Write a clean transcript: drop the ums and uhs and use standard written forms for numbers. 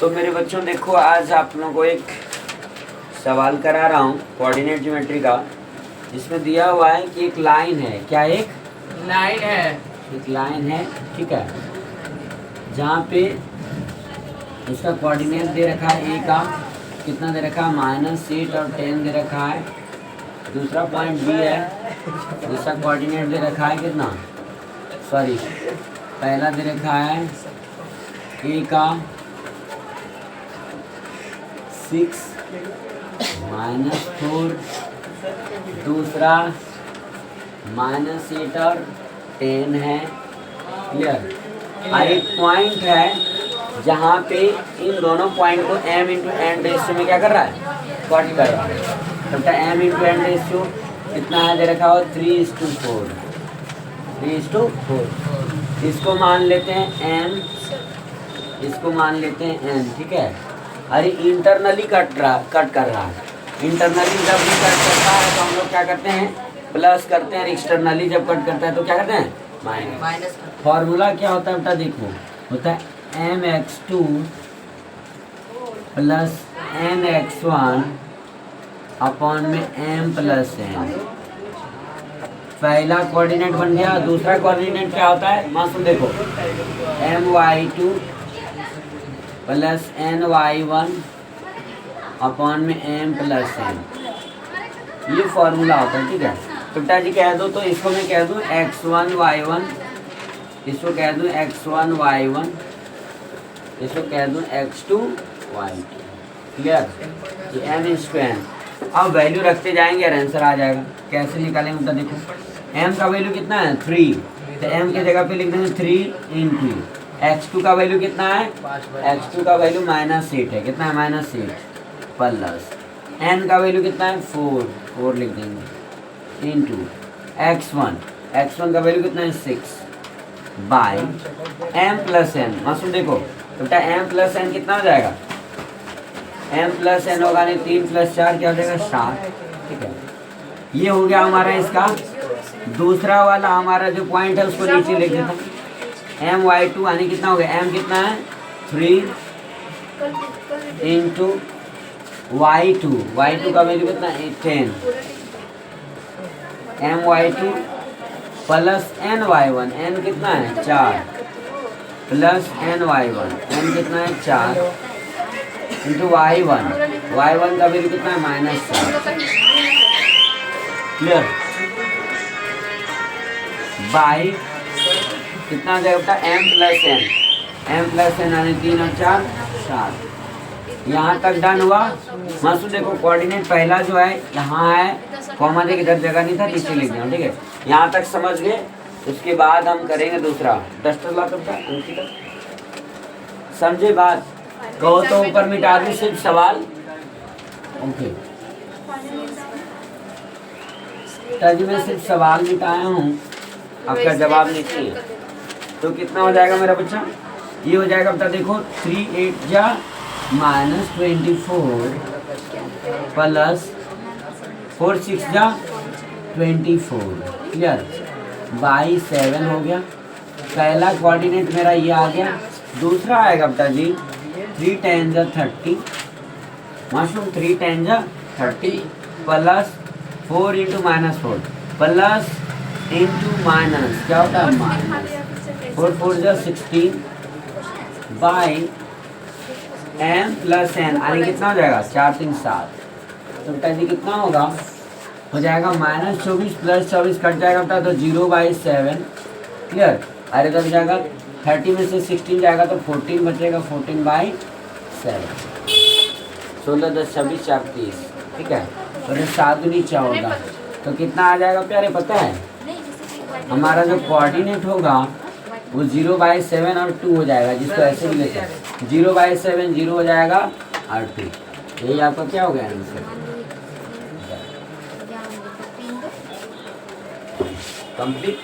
तो मेरे बच्चों देखो, आज आप लोगों को एक सवाल करा रहा हूँ कोऑर्डिनेट ज्योमेट्री का। इसमें दिया हुआ है कि एक लाइन है। क्या एक लाइन है? एक लाइन है, ठीक है, जहाँ पे इसका कोऑर्डिनेट दे रखा है ए का कितना दे रखा है -8 और 10 दे रखा है। दूसरा पॉइंट बी है, जिसका कोऑर्डिनेट दे रखा है कितना, सॉरी पहला दे रखा है ए का 6 -4, दूसरा -8 और 10 है। क्लियर? और एक पॉइंट है जहाँ पे इन दोनों पॉइंट को m इंटू एन रेशियो में क्या कर रहा है, कट कर रहा है। तब m इंटू एन रेशियो कितना है दे रखा हो 3:4, 3:4। इसको मान लेते हैं n, इसको मान लेते हैं n, ठीक है। अरे इंटरनली कट कर रहा है। इंटरनली जब भी कट करता है तो हम लोग क्या करते हैं, प्लस करते हैं। एक्सटर्नली जब कट करता है तो क्या करते हैं, माइनस। फॉर्मूला क्या होता है बेटा, देखो होता है mx2 प्लस nx1 अपॉन में m प्लस n। पहला कोऑर्डिनेट बन गया। दूसरा कोऑर्डिनेट क्या होता है मासूम, देखो my2 प्लस ny1 अपॉन में m प्लस n। ये फॉर्मूला होता है, ठीक है। तो बेटा जी कह दो, तो इसको मैं कह दूँ x1 y1, इसको कह दूँ x1 y1, इसको कह दूँ x2 y2। क्लियर? ये m इंटू n। अब वैल्यू रखते जाएंगे और आंसर आ जाएगा। कैसे निकालेंगे तो देखो, m का वैल्यू कितना है 3, तो m की जगह पे लिख देंगे 3 इंटू x2 का वैल्यू कितना है, x2 का वैल्यू -8 है। कितना है, -8 प्लस n का वैल्यू कितना है 4 लिख देंगे इंटू x1 का वैल्यू कितना है 6 बाय m प्लस n। मासूम देखो तो बेटा m प्लस n कितना हो जाएगा, m प्लस n होगा नहीं 3 + 4 क्या हो जाएगा 7, ठीक है। ये हो गया हमारा इसका। दूसरा वाला हमारा जो पॉइंट है उसको नीचे लिख देता हूँ। my2 यानी कितना हो गया, m कितना है 3 इंटू y2 का वैल्यू कितना है 10 my2 प्लस ny1, n कितना है 4 प्लस ny1, n कितना है 4 इंटू y1 का वैल्यू कितना है -7। क्लियर? बाई कितना जाएगा बेटा m प्लस n यानी 3 और 4 7। यहाँ तक डन हुआ। मासूम देखो कोऑर्डिनेट पहला जो है यहाँ है, कॉमा दे इधर जगह नहीं था, नीचे लिख दिया, ठीक है। यहाँ तक समझ गए। उसके बाद हम करेंगे दूसरा डस्टर ला करता अंकिता। समझे बात? कहो तो ऊपर मिटा दूं सिर्फ सवाल। ओके ताकि मैं सिर्फ सवाल मिटाया हूँ, आपका जवाब नहीं चाहिए। तो कितना हो जाएगा मेरा बच्चा, ये हो जाएगा बता देखो 3 8 जा -24 प्लस 4 6 जा 24। क्लियर? बाई 7 हो गया। पहला कोऑर्डिनेट मेरा ये आ गया। दूसरा आएगा बेटा जी 3 10 जा 30, माशरूम 3 10 जा 30 plus 4 into -4 plus into minus क्या होता है माइनस 4 4 जा 16 बाई m प्लस n यानी कितना हो जाएगा 4 3 7। तो बेटा जी कितना होगा, हो जाएगा -24 प्लस 24 कट जाएगा बेटा तो 0/7। क्लियर? अरे तो जाएगा 30 में से 16 जाएगा तो 14 बचेगा, 14/7। 16 10 26 4 30, ठीक है। और 7 दूनी 14, तो कितना आ जाएगा प्यारे पता है, हमारा जो कोऑर्डिनेट होगा वो 0/7 और 2 हो जाएगा, जिसको ऐसे भी लेते हैं 0/7 0 हो जाएगा और 2। यही आपका क्या हो गया आंसर, कंप्लीट।